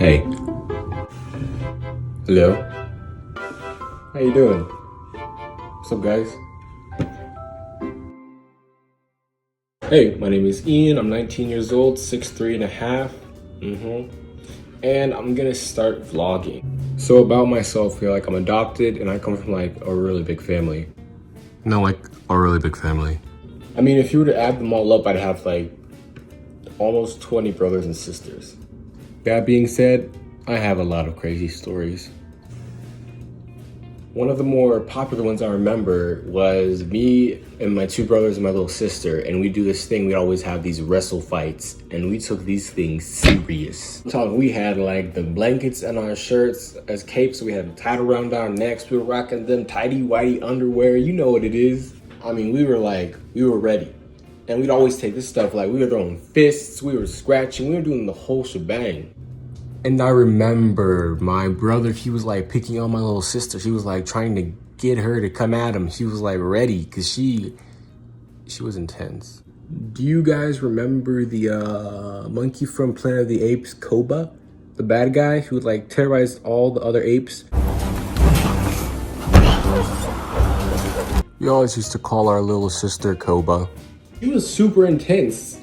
Hey. Hello. How you doing? What's up, guys? Hey, my name is Ian. I'm 19 years old, 6'3" and a half. And I'm gonna start vlogging. So about myself, I'm adopted and I come from like a really big family. No, like a really big family. I mean, if you were to add them all up, I'd have like almost 20 brothers and sisters. That being said, I have a lot of crazy stories. One of the more popular ones I remember was me and my two brothers and my little sister, and we do this thing, we always have these wrestle fights, and we took these things serious. I'm talking, we had like the blankets and our shirts as capes, we had them tied around our necks, we were rocking them tighty-whitey underwear, you know what it is. I mean, we were ready. And we'd always take this stuff, like we were throwing fists, we were scratching, we were doing the whole shebang. And I remember my brother, he was like picking on my little sister. He was like trying to get her to come at him. He was like ready, cause she was intense. Do you guys remember the monkey from Planet of the Apes, Koba? The bad guy who like terrorized all the other apes? We always used to call our little sister Koba. She was super intense.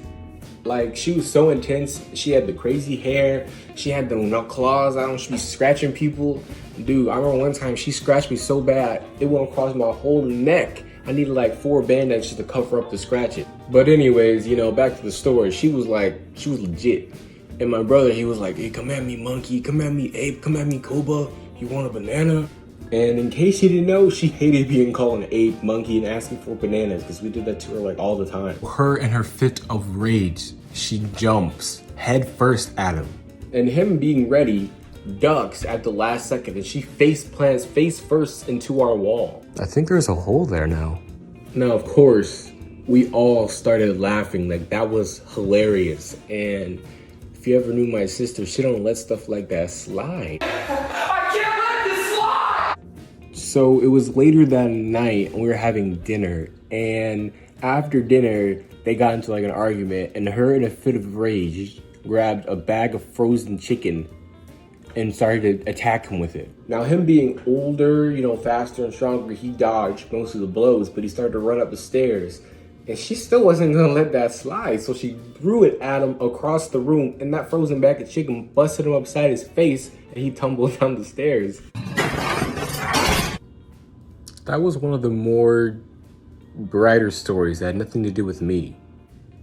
Like, she was so intense. She had the crazy hair. She had the claws out. She'd be scratching people. Dude, I remember one time she scratched me so bad, it went across my whole neck. I needed like 4 bandages to cover up the scratches. But anyways, back to the story. She was legit. And my brother, he was like, hey, come at me, monkey. Come at me, ape. Come at me, Koba. You want a banana? And in case you didn't know, she hated being called an ape, monkey, and asking for bananas, because we did that to her like all the time. Her in her fit of rage, she jumps head first at him. And him being ready, ducks at the last second, and she face plants face first into our wall. I think there's a hole there now. Now, of course, we all started laughing, like that was hilarious. And if you ever knew my sister, she don't let stuff like that slide. So it was later that night and we were having dinner, and after dinner they got into like an argument, and her in a fit of rage grabbed a bag of frozen chicken and started to attack him with it. Now him being older, faster and stronger, he dodged most of the blows, but he started to run up the stairs and she still wasn't gonna let that slide. So she threw it at him across the room, and that frozen bag of chicken busted him upside his face and he tumbled down the stairs. That was one of the more brighter stories that had nothing to do with me.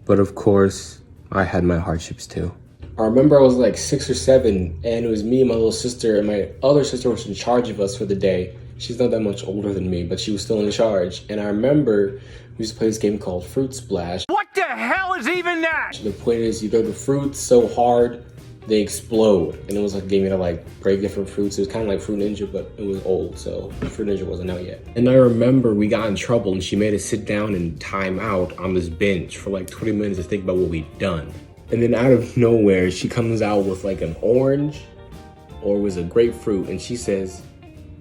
But of course, I had my hardships too. I remember I was like 6 or 7, and it was me and my little sister, and my other sister was in charge of us for the day. She's not that much older than me, but she was still in charge. And I remember we used to play this game called Fruit Splash. What the hell is even that? The point is, you throw the fruits so hard, they explode. And it was like a game you had to like break different fruits. It was kind of like Fruit Ninja, but it was old, so Fruit Ninja wasn't out yet. And I remember we got in trouble and she made us sit down and time out on this bench for like 20 minutes to think about what we'd done. And then out of nowhere, she comes out with like an orange, or it was a grapefruit, and she says,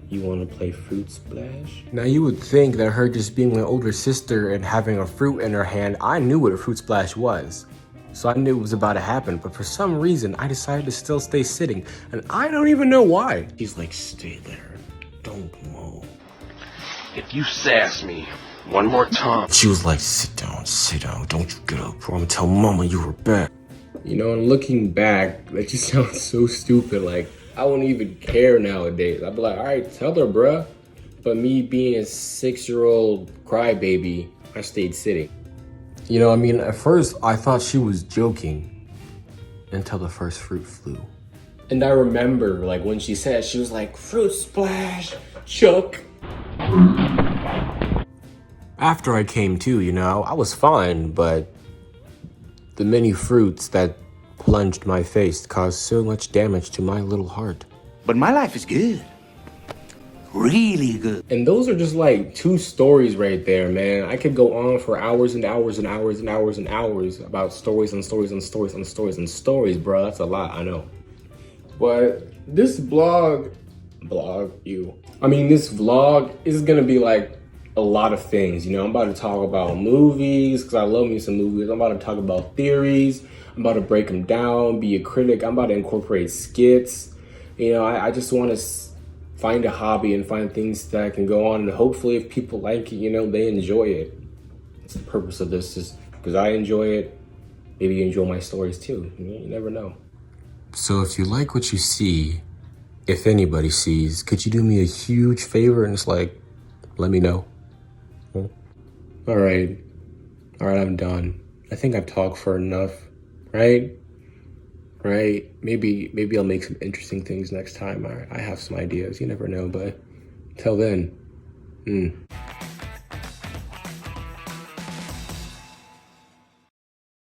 you want to play Fruit Splash? Now you would think that her just being my older sister and having a fruit in her hand, I knew what a Fruit Splash was. So I knew it was about to happen, but for some reason, I decided to still stay sitting, and I don't even know why. She's like, stay there, don't move. If you sass me one more time. She was like, sit down, don't you get up, or I'm gonna tell mama you were back. And looking back, that just sounds so stupid. Like, I wouldn't even care nowadays. I'd be like, all right, tell her, bruh. But me being a 6-year-old crybaby, I stayed sitting. At first I thought she was joking until the first fruit flew. And I remember, like, when she said, she was like, Fruit Splash, Chuck. After I came to, I was fine, but the many fruits that plunged my face caused so much damage to my little heart. But my life is good. Really good. And those are just like 2 stories right there, man. I could go on for hours and hours and hours and hours and hours about stories and stories and stories and stories and stories, bro. That's a lot, I know. But this this vlog is gonna be like a lot of things. I'm about to talk about movies, because I love me some movies. I'm about to talk about theories. I'm about to break them down, be a critic. I'm about to incorporate skits. You know, I just want to find a hobby and find things that I can go on. And hopefully if people like it, you know, they enjoy it. That's the purpose of this, is because I enjoy it. Maybe you enjoy my stories too. You never know. So if you like what you see, if anybody sees, could you do me a huge favor and just like, let me know? Huh? All right, I'm done. I think I've talked for enough, right? Right? Maybe I'll make some interesting things next time. I have some ideas, you never know, but till then,